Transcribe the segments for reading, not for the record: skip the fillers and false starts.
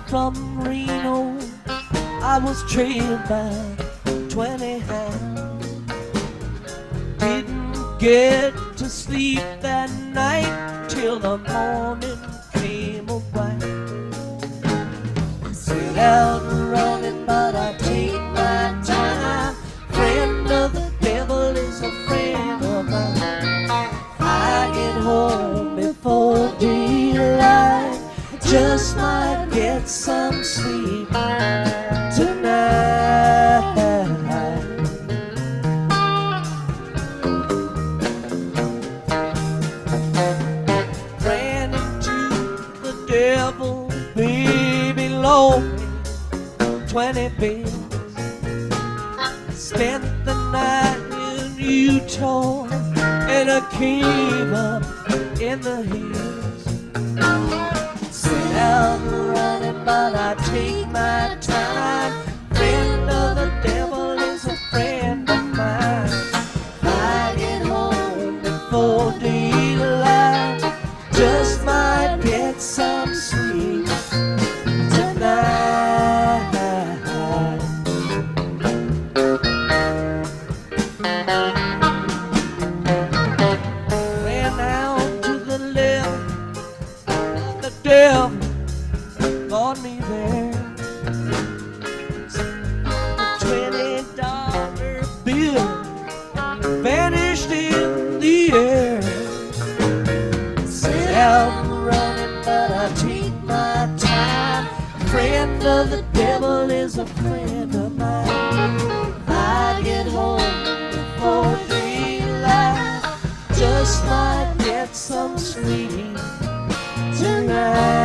From Reno, I was trailed by 20 hounds. Didn't get to sleep that night till the morning came around. Set out running, but I take my time. Friend of the devil is a friend of mine. I get home before daylight, just might get some sleep tonight. Ran into the devil, baby, loaned me 20 bills. Spent the night in Utah, and I came up in the hills. Set out running, but I take my time. Friend of the devil is a friend of mine. I get home before daylight, just might get some sleep tonight. Ran out to the left, the devil got me there. The $20 bill vanished in the air. Set out running, but I take my time. Friend of the devil is a friend of mine. I get home before daylight, just might get some sleep tonight.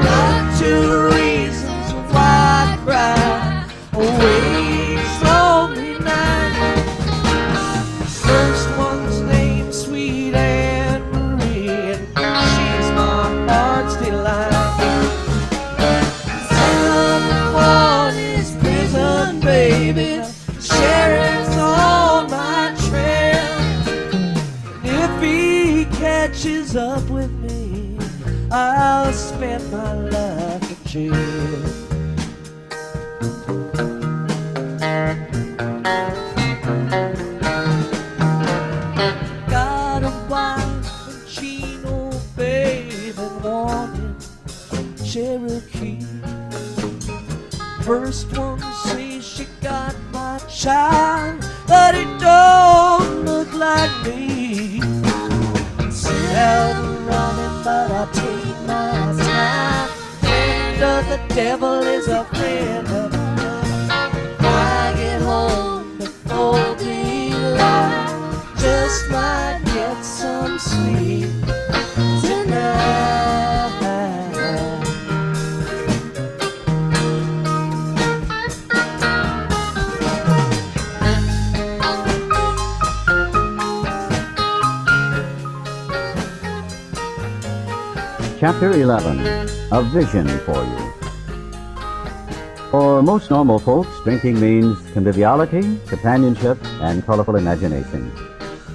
Got two reasons why I cry always lonely night. First one's named Sweet Anne Marie, and she's my heart's delight. Second one is prison, baby. Sheriff's on my trail. If he catches up with me, I'll spend my life in jail. Got a wife in Chino, babe, and one in Cherokee. First one says she got my child, but it don't look like me. Set out running, but I take my time. Friend of the devil is a friend of mine. I get home before daylight, just might get some sleep tonight. Chapter 11, A Vision for You. For most normal folks, drinking means conviviality, companionship, and colorful imagination.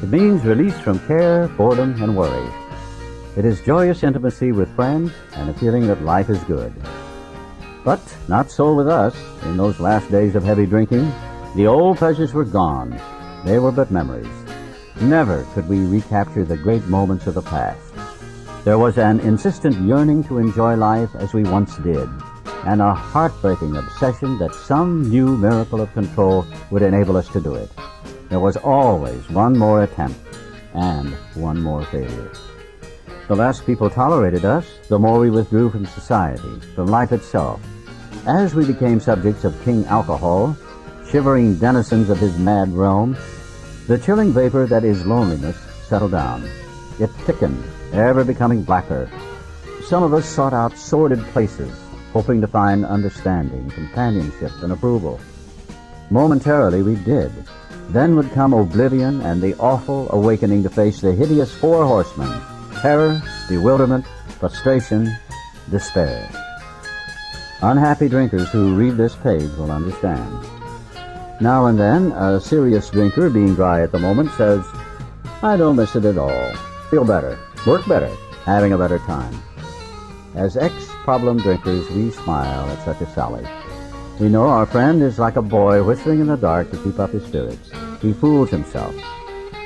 It means release from care, boredom, and worry. It is joyous intimacy with friends and a feeling that life is good. But not so with us. In those last days of heavy drinking, the old pleasures were gone. They were but memories. Never could we recapture the great moments of the past. There was an insistent yearning to enjoy life as we once did, and a heartbreaking obsession that some new miracle of control would enable us to do it. There was always one more attempt and one more failure. The less people tolerated us, the more we withdrew from society, from life itself. As we became subjects of King Alcohol, shivering denizens of his mad realm, the chilling vapor that is loneliness settled down. It thickened, ever becoming blacker. Some of us sought out sordid places, hoping to find understanding, companionship, and approval. Momentarily we did. Then would come oblivion and the awful awakening to face the hideous four horsemen: terror, bewilderment, frustration, despair. Unhappy drinkers who read this page will understand. Now and then, a serious drinker, being dry at the moment, says, "I don't miss it at all. Feel better, work better, having a better time." As ex-problem drinkers, we smile at such a sally. We know our friend is like a boy whistling in the dark to keep up his spirits. He fools himself.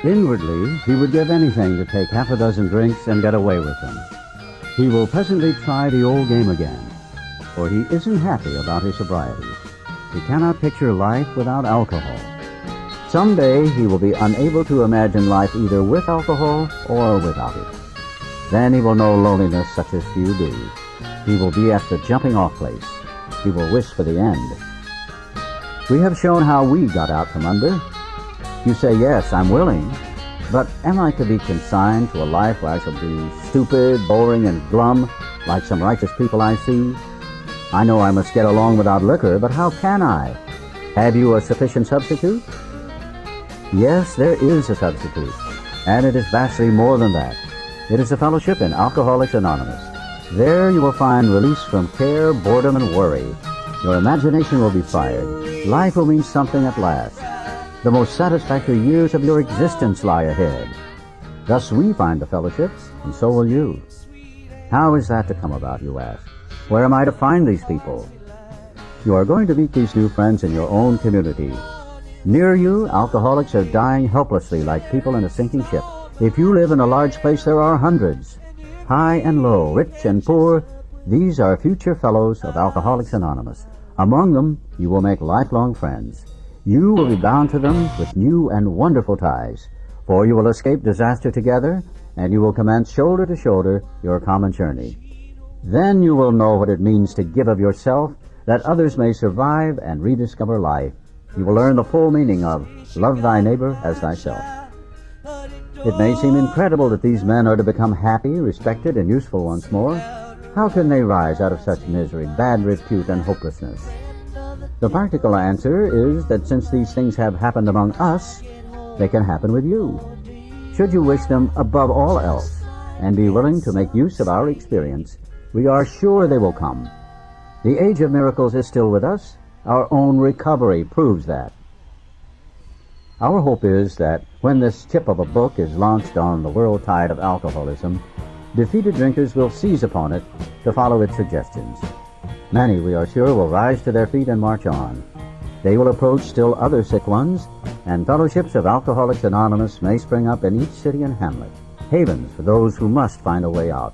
Inwardly, he would give anything to take half a dozen drinks and get away with them. He will presently try the old game again, for he isn't happy about his sobriety. He cannot picture life without alcohol. Someday he will be unable to imagine life either with alcohol or without it. Then he will know loneliness such as few do. He will be at the jumping-off place. He will wish for the end. We have shown how we got out from under. You say, "Yes, I'm willing, but am I to be consigned to a life where I shall be stupid, boring, and glum, like some righteous people I see? I know I must get along without liquor, but how can I? Have you a sufficient substitute?" Yes, there is a substitute, and it is vastly more than that. It is a fellowship in Alcoholics Anonymous. There you will find release from care, boredom, and worry. Your imagination will be fired. Life will mean something at last. The most satisfactory years of your existence lie ahead. Thus we find the fellowship, and so will you. How is that to come about, you ask? Where am I to find these people? You are going to meet these new friends in your own community. Near you, alcoholics are dying helplessly like people in a sinking ship. If you live in a large place, there are hundreds. High and low, rich and poor, these are future fellows of Alcoholics Anonymous. Among them, you will make lifelong friends. You will be bound to them with new and wonderful ties, for you will escape disaster together, and you will commence shoulder to shoulder your common journey. Then you will know what it means to give of yourself, that others may survive and rediscover life. You will learn the full meaning of love thy neighbor as thyself. It may seem incredible that these men are to become happy, respected, and useful once more. How can they rise out of such misery, bad repute, and hopelessness? The practical answer is that since these things have happened among us, they can happen with you. Should you wish them above all else, and be willing to make use of our experience, we are sure they will come. The age of miracles is still with us. Our own recovery proves that. Our hope is that when this tip of a book is launched on the world tide of alcoholism, defeated drinkers will seize upon it to follow its suggestions. Many, we are sure, will rise to their feet and march on. They will approach still other sick ones, and fellowships of Alcoholics Anonymous may spring up in each city and hamlet, havens for those who must find a way out.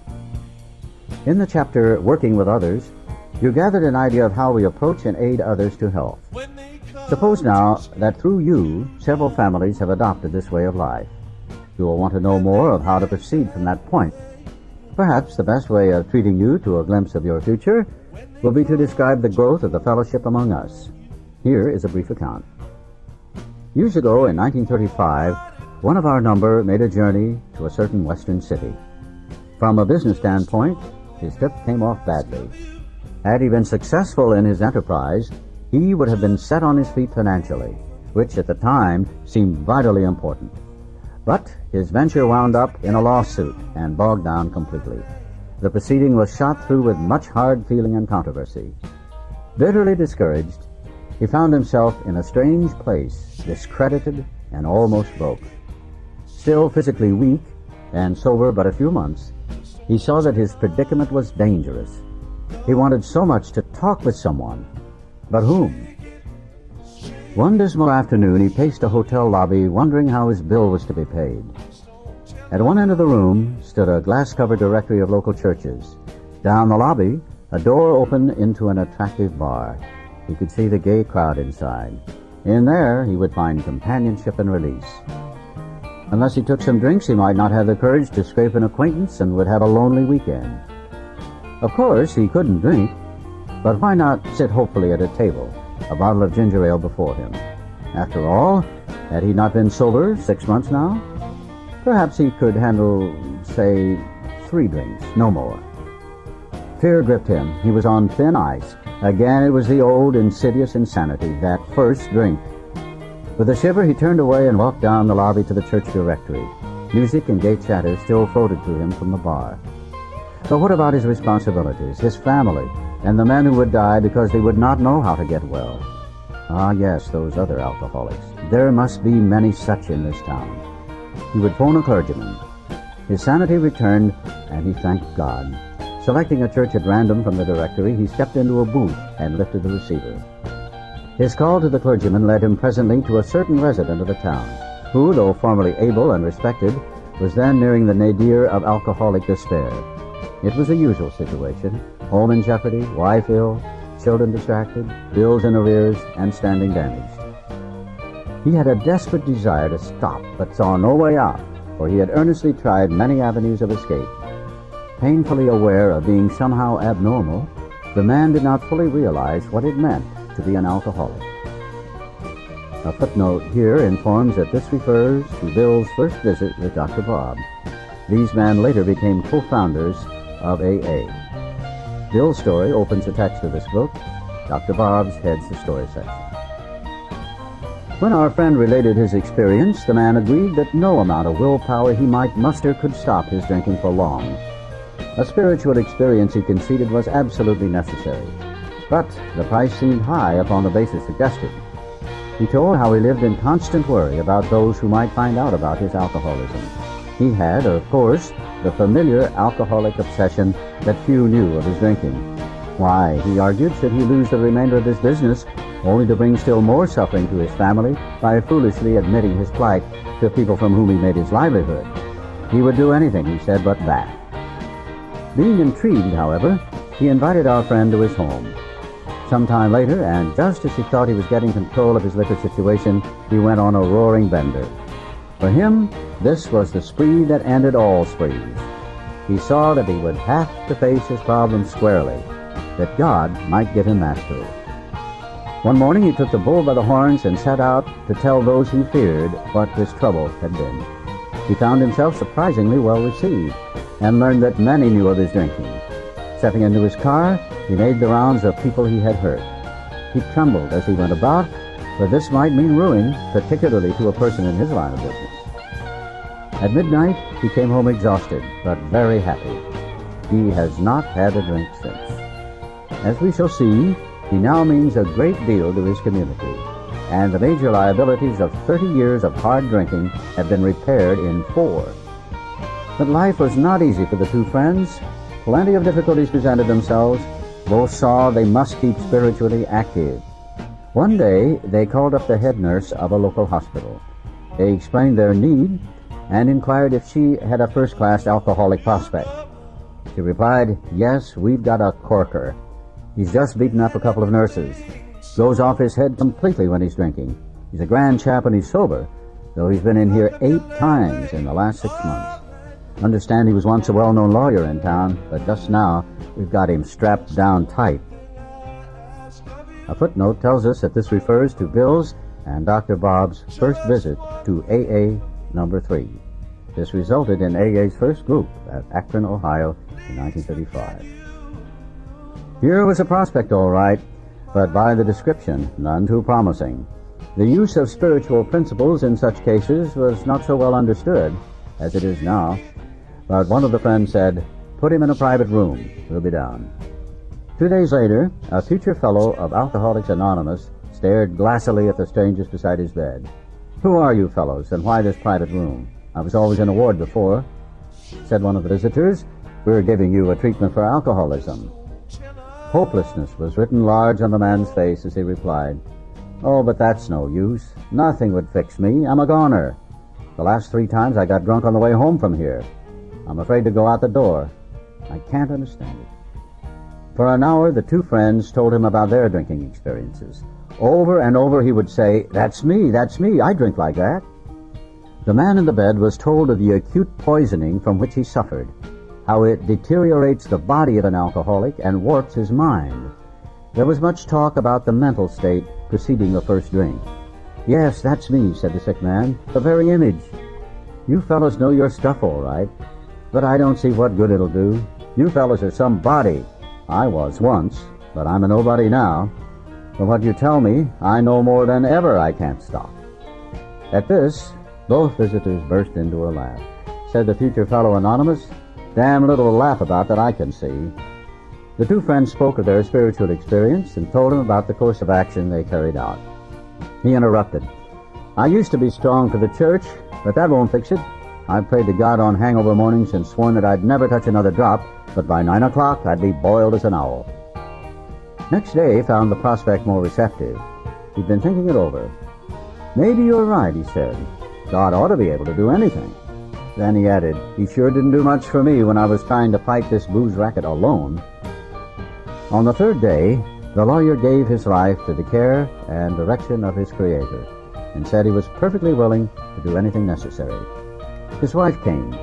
In the chapter Working with Others, you gathered an idea of how we approach and aid others to health. Suppose now that through you, several families have adopted this way of life. You will want to know more of how to proceed from that point. Perhaps the best way of treating you to a glimpse of your future will be to describe the growth of the fellowship among us. Here is a brief account. Years ago, in 1935, one of our number made a journey to a certain western city. From a business standpoint, his trip came off badly. Had he been successful in his enterprise, he would have been set on his feet financially, which at the time seemed vitally important. But his venture wound up in a lawsuit and bogged down completely. The proceeding was shot through with much hard feeling and controversy. Bitterly discouraged, he found himself in a strange place, discredited and almost broke. Still physically weak and sober but a few months, he saw that his predicament was dangerous. He wanted so much to talk with someone, but whom? One dismal afternoon, he paced a hotel lobby, wondering how his bill was to be paid. At one end of the room stood a glass-covered directory of local churches. Down the lobby, a door opened into an attractive bar. He could see the gay crowd inside. In there, he would find companionship and release. Unless he took some drinks, he might not have the courage to scrape an acquaintance and would have a lonely weekend. Of course, he couldn't drink, but why not sit hopefully at a table, a bottle of ginger ale before him? After all, had he not been sober 6 months now? Perhaps he could handle, say, 3 drinks, no more. Fear gripped him. He was on thin ice. Again, it was the old insidious insanity, that first drink. With a shiver, he turned away and walked down the lobby to the church directory. Music and gay chatter still floated to him from the bar. But what about his responsibilities, his family, and the men who would die because they would not know how to get well? Ah, yes, those other alcoholics. There must be many such in this town. He would phone a clergyman. His sanity returned, and he thanked God. Selecting a church at random from the directory, he stepped into a booth and lifted the receiver. His call to the clergyman led him presently to a certain resident of the town, who, though formerly able and respected, was then nearing the nadir of alcoholic despair. It was a usual situation: home in jeopardy, wife ill, children distracted, bills in arrears, and standing damaged. He had a desperate desire to stop, but saw no way out, for he had earnestly tried many avenues of escape. Painfully aware of being somehow abnormal, the man did not fully realize what it meant to be an alcoholic. A footnote here informs that this refers to Bill's first visit with Dr. Bob. These men later became co-founders of AA. Bill's story opens the text of this book. Dr. Bob's heads the story section. When our friend related his experience, the man agreed that no amount of willpower he might muster could stop his drinking for long. A spiritual experience, he conceded, was absolutely necessary, but the price seemed high upon the basis suggested. He told how he lived in constant worry about those who might find out about his alcoholism. He had, of course, the familiar alcoholic obsession that few knew of his drinking. Why, he argued, should he lose the remainder of his business, only to bring still more suffering to his family by foolishly admitting his plight to people from whom he made his livelihood? He would do anything, he said, but that. Being intrigued, however, he invited our friend to his home. Some time later, and just as he thought he was getting control of his liquor situation, he went on a roaring bender. For him, this was the spree that ended all sprees. He saw that he would have to face his problems squarely, that God might give him mastery. One morning he took the bull by the horns and set out to tell those he feared what his trouble had been. He found himself surprisingly well received, and learned that many knew of his drinking. Stepping into his car, he made the rounds of people he had hurt. He trembled as he went about, for this might mean ruin, particularly to a person in his line of business. At midnight, he came home exhausted, but very happy. He has not had a drink since. As we shall see, he now means a great deal to his community, and the major liabilities of 30 years of hard drinking have been repaired in 4. But life was not easy for the two friends. Plenty of difficulties presented themselves. Both saw they must keep spiritually active. One day, they called up the head nurse of a local hospital. They explained their need and inquired if she had a first-class alcoholic prospect. She replied, "Yes, we've got a corker. He's just beaten up a couple of nurses. Goes off his head completely when he's drinking. He's a grand chap when he's sober, though he's been in here 8 times in the last 6 months. Understand he was once a well-known lawyer in town, but just now we've got him strapped down tight." A footnote tells us that this refers to Bill's and Dr. Bob's first visit to AA number 3. This resulted in AA's first group at Akron, Ohio in 1935. Here was a prospect, all right, but by the description, none too promising. The use of spiritual principles in such cases was not so well understood as it is now. But one of the friends said, "Put him in a private room. We'll be down." 2 days later, a future fellow of Alcoholics Anonymous stared glassily at the strangers beside his bed. "Who are you fellows, and why this private room? I was always in a ward before." Said one of the visitors, "We're giving you a treatment for alcoholism." Hopelessness was written large on the man's face as he replied, "Oh, but that's no use. Nothing would fix me. I'm a goner. The last 3 times I got drunk on the way home from here. I'm afraid to go out the door. I can't understand it." For an hour, the two friends told him about their drinking experiences. Over and over he would say, that's me, I drink like that." The man in the bed was told of the acute poisoning from which he suffered, how it deteriorates the body of an alcoholic and warps his mind. There was much talk about the mental state preceding the first drink. "Yes, that's me," said the sick man, "the very image. You fellows know your stuff all right, but I don't see what good it'll do. You fellows are somebody. I was once, but I'm a nobody now. From what you tell me, I know more than ever I can't stop." At this, both visitors burst into a laugh. Said the future fellow anonymous, "Damn little to laugh about that I can see." The two friends spoke of their spiritual experience and told him about the course of action they carried out. He interrupted. "I used to be strong for the church, but that won't fix it. I've prayed to God on hangover mornings and sworn that I'd never touch another drop, but by 9 o'clock I'd be boiled as an owl." Next day found the prospect more receptive. He'd been thinking it over. "Maybe you're right," he said. "God ought to be able to do anything." Then he added, "He sure didn't do much for me when I was trying to fight this booze racket alone." On the third day, the lawyer gave his life to the care and direction of his Creator and said he was perfectly willing to do anything necessary. His wife came,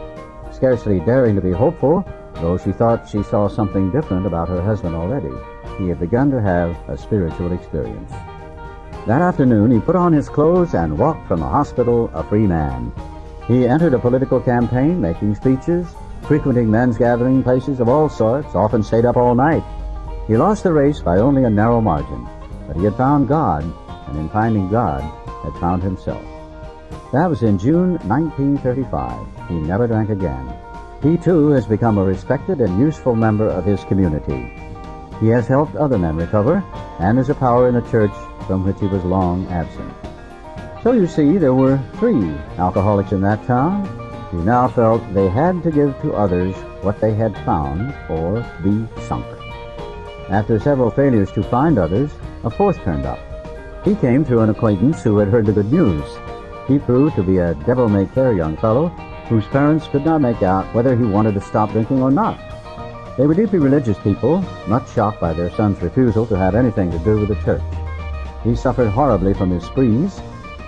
scarcely daring to be hopeful, though she thought she saw something different about her husband already. He had begun to have a spiritual experience. That afternoon, he put on his clothes and walked from the hospital a free man. He entered a political campaign, making speeches, frequenting men's gathering places of all sorts, often stayed up all night. He lost the race by only a narrow margin, but he had found God, and in finding God, had found himself. That was in June 1935. He never drank again. He, too, has become a respected and useful member of his community. He has helped other men recover, and is a power in the church from which he was long absent. So you see, there were 3 alcoholics in that town who now felt they had to give to others what they had found, or be sunk. After several failures to find others, a 4th turned up. He came through an acquaintance who had heard the good news. He proved to be a devil-may-care young fellow whose parents could not make out whether he wanted to stop drinking or not. They were deeply religious people, much shocked by their son's refusal to have anything to do with the church. He suffered horribly from his sprees,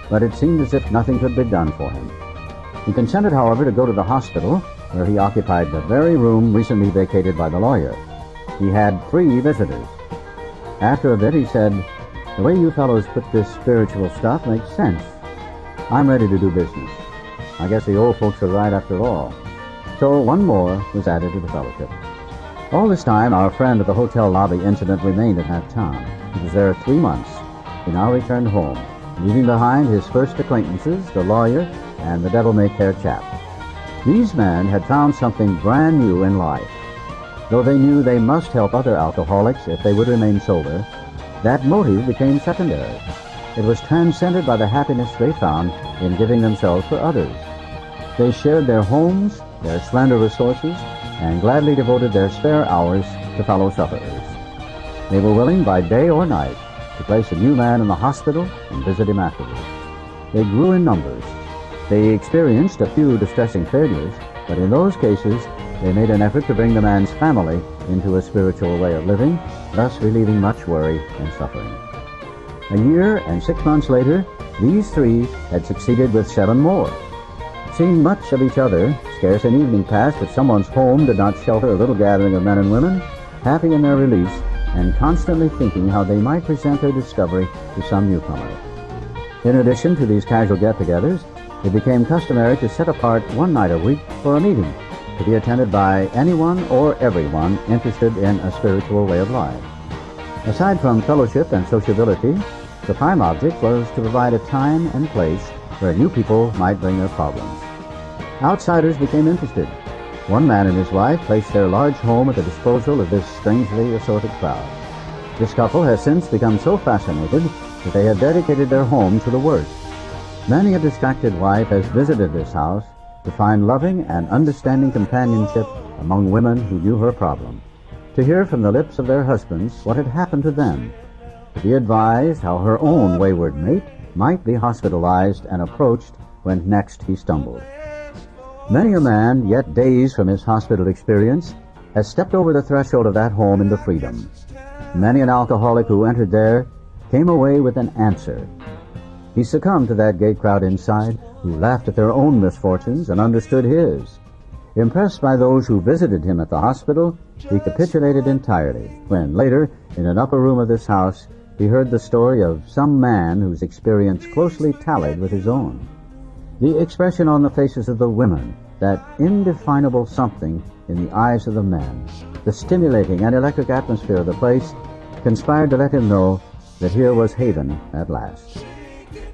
but it seemed as if nothing could be done for him. He consented, however, to go to the hospital, where he occupied the very room recently vacated by the lawyer. He had 3 visitors. After a bit, he said, "The way you fellows put this spiritual stuff makes sense. I'm ready to do business. I guess the old folks are right after all." So one more was added to the fellowship. All this time, our friend at the hotel lobby incident remained in that town. He was there 3 months. He now returned home, leaving behind his first acquaintances, the lawyer and the devil-may-care chap. These men had found something brand new in life. Though they knew they must help other alcoholics if they would remain sober, that motive became secondary. It was transcended by the happiness they found in giving themselves for others. They shared their homes, their slender resources, and gladly devoted their spare hours to fellow sufferers. They were willing by day or night to place a new man in the hospital and visit him afterwards. They grew in numbers. They experienced a few distressing failures, but in those cases, they made an effort to bring the man's family into a spiritual way of living, thus relieving much worry and suffering. A year and 6 months later, these 3 had succeeded with 7 more. Seeing much of each other, scarce an evening passed that someone's home did not shelter a little gathering of men and women, happy in their release, and constantly thinking how they might present their discovery to some newcomer. In addition to these casual get-togethers, it became customary to set apart one night a week for a meeting, to be attended by anyone or everyone interested in a spiritual way of life. Aside from fellowship and sociability, the prime object was to provide a time and place where new people might bring their problems. Outsiders became interested. One man and his wife placed their large home at the disposal of this strangely assorted crowd. This couple has since become so fascinated that they have dedicated their home to the work. Many a distracted wife has visited this house to find loving and understanding companionship among women who knew her problem, to hear from the lips of their husbands what had happened to them, to be advised how her own wayward mate might be hospitalized and approached when next he stumbled. Many a man, yet days from his hospital experience, has stepped over the threshold of that home into freedom. Many an alcoholic who entered there came away with an answer. He succumbed to that gay crowd inside, who laughed at their own misfortunes and understood his. Impressed by those who visited him at the hospital, he capitulated entirely when, later, in an upper room of this house, he heard the story of some man whose experience closely tallied with his own. The expression on the faces of the women, that indefinable something in the eyes of the men, the stimulating and electric atmosphere of the place, conspired to let him know that here was haven at last.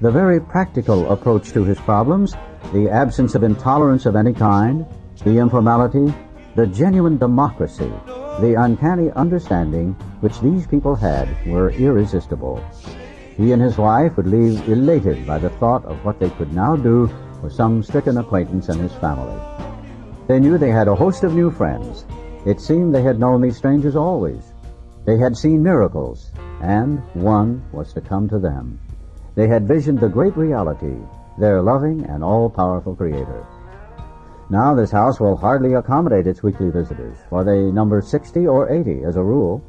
The very practical approach to his problems, the absence of intolerance of any kind, the informality, the genuine democracy, the uncanny understanding which these people had were irresistible. He and his wife would leave elated by the thought of what they could now do for some stricken acquaintance and his family. They knew they had a host of new friends. It seemed they had known these strangers always. They had seen miracles, and one was to come to them. They had visioned the great reality, their loving and all-powerful Creator. Now this house will hardly accommodate its weekly visitors, for they number 60 or 80 as a rule.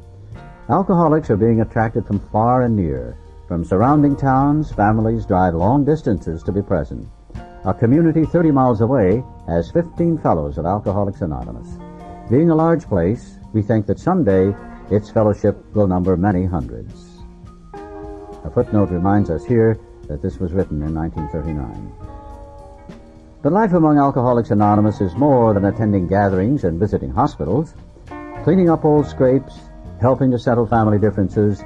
Alcoholics are being attracted from far and near. From surrounding towns, families drive long distances to be present. A community 30 miles away has 15 fellows of Alcoholics Anonymous. Being a large place, we think that someday its fellowship will number many hundreds. A footnote reminds us here that this was written in 1939. But life among Alcoholics Anonymous is more than attending gatherings and visiting hospitals, cleaning up old scrapes, helping to settle family differences,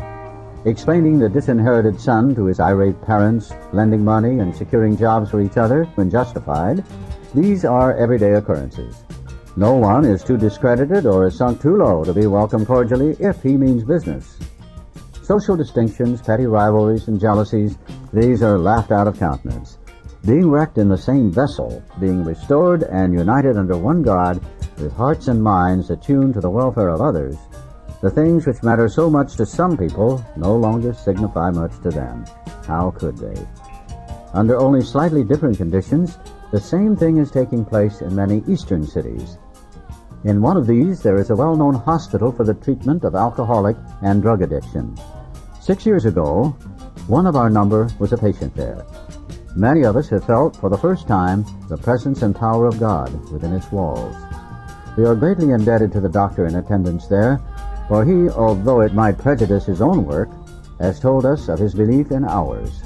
explaining the disinherited son to his irate parents, lending money and securing jobs for each other when justified. These are everyday occurrences. No one is too discredited or is sunk too low to be welcomed cordially if he means business. Social distinctions, petty rivalries, and jealousies, these are laughed out of countenance. Being wrecked in the same vessel, being restored and united under one God, with hearts and minds attuned to the welfare of others, the things which matter so much to some people no longer signify much to them. How could they? Under only slightly different conditions, the same thing is taking place in many eastern cities. In one of these, there is a well-known hospital for the treatment of alcoholic and drug addiction. 6 years ago, one of our number was a patient there. Many of us have felt for the first time the presence and power of God within its walls. We are greatly indebted to the doctor in attendance there, for he, although it might prejudice his own work, has told us of his belief in ours.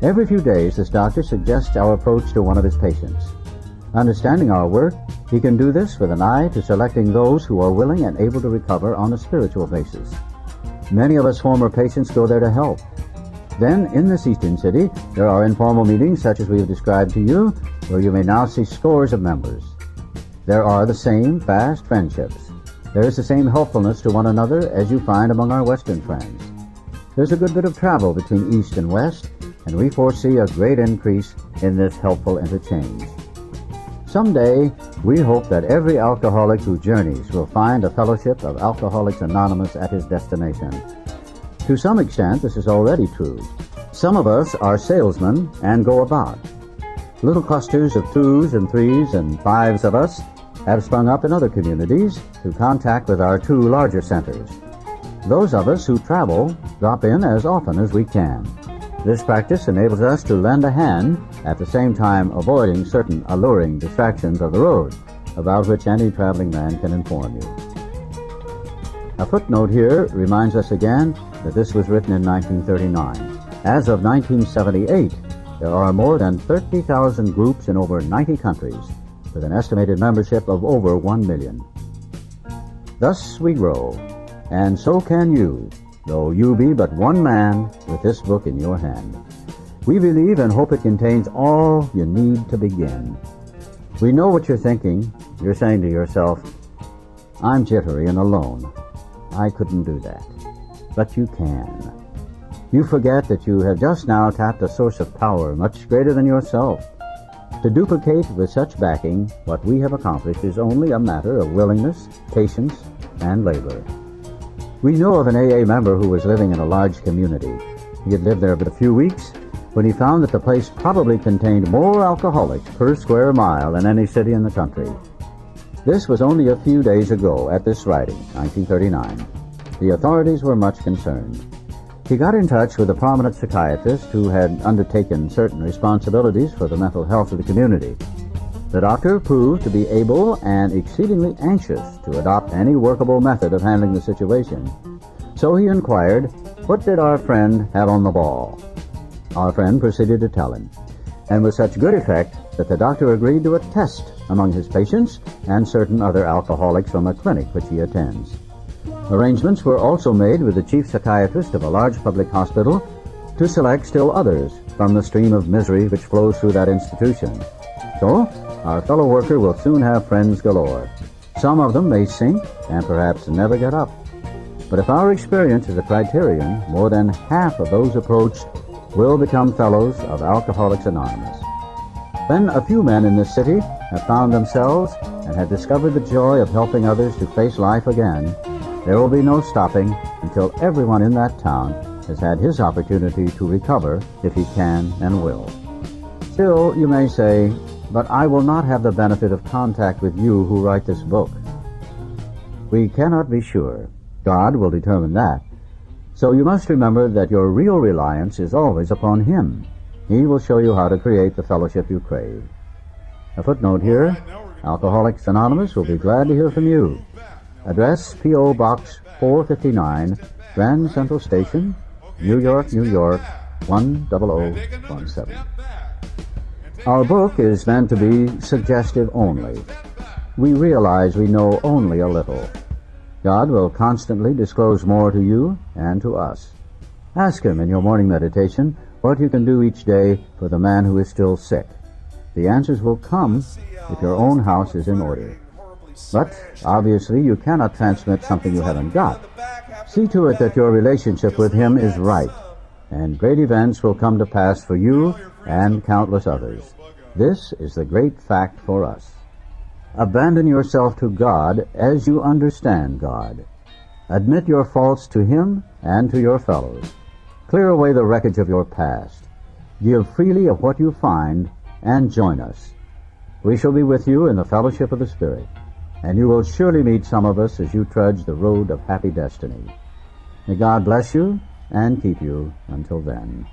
Every few days, this doctor suggests our approach to one of his patients. Understanding our work, he can do this with an eye to selecting those who are willing and able to recover on a spiritual basis. Many of us former patients go there to help. Then, in this eastern city, there are informal meetings such as we have described to you, where you may now see scores of members. There are the same fast friendships. There is the same helpfulness to one another as you find among our Western friends. There's a good bit of travel between East and West, and we foresee a great increase in this helpful interchange. Someday, we hope that every alcoholic who journeys will find a fellowship of Alcoholics Anonymous at his destination. To some extent, this is already true. Some of us are salesmen and go about. Little clusters of 2s and 3s and 5s of us have sprung up in other communities through contact with our 2 larger centers. Those of us who travel drop in as often as we can. This practice enables us to lend a hand, at the same time avoiding certain alluring distractions of the road, about which any traveling man can inform you. A footnote here reminds us again that this was written in 1939. As of 1978, there are more than 30,000 groups in over 90 countries, with an estimated membership of over 1 million. Thus we grow, and so can you, though you be but one man with this book in your hand. We believe and hope it contains all you need to begin. We know what you're thinking. You're saying to yourself, I'm jittery and alone. I couldn't do that. But you can. You forget that you have just now tapped a source of power much greater than yourself. To duplicate with such backing what we have accomplished is only a matter of willingness, patience, and labor. We know of an AA member who was living in a large community. He had lived there but a few weeks when he found that the place probably contained more alcoholics per square mile than any city in the country. This was only a few days ago at this writing, 1939. The authorities were much concerned. He got in touch with a prominent psychiatrist who had undertaken certain responsibilities for the mental health of the community. The doctor proved to be able and exceedingly anxious to adopt any workable method of handling the situation. So he inquired, what did our friend have on the ball? Our friend proceeded to tell him, and with such good effect that the doctor agreed to a test among his patients and certain other alcoholics from a clinic which he attends. Arrangements were also made with the chief psychiatrist of a large public hospital to select still others from the stream of misery which flows through that institution. So, our fellow worker will soon have friends galore. Some of them may sink and perhaps never get up. But if our experience is a criterion, more than half of those approached will become fellows of Alcoholics Anonymous. When a few men in this city have found themselves and have discovered the joy of helping others to face life again, there will be no stopping until everyone in that town has had his opportunity to recover if he can and will. Still, you may say, but I will not have the benefit of contact with you who write this book. We cannot be sure. God will determine that. So you must remember that your real reliance is always upon Him. He will show you how to create the fellowship you crave. A footnote here, Alcoholics Anonymous will be glad to hear from you. Address P.O. Box 459, Grand Central Station, New York, New York, 10017. Our book is meant to be suggestive only. We realize we know only a little. God will constantly disclose more to you and to us. Ask Him in your morning meditation what you can do each day for the man who is still sick. The answers will come if your own house is in order. But, obviously, you cannot transmit something you haven't got. See to it that your relationship with Him is right, and great events will come to pass for you and countless others. This is the great fact for us. Abandon yourself to God as you understand God. Admit your faults to Him and to your fellows. Clear away the wreckage of your past. Give freely of what you find and join us. We shall be with you in the fellowship of the Spirit, and you will surely meet some of us as you trudge the road of happy destiny. May God bless you and keep you until then.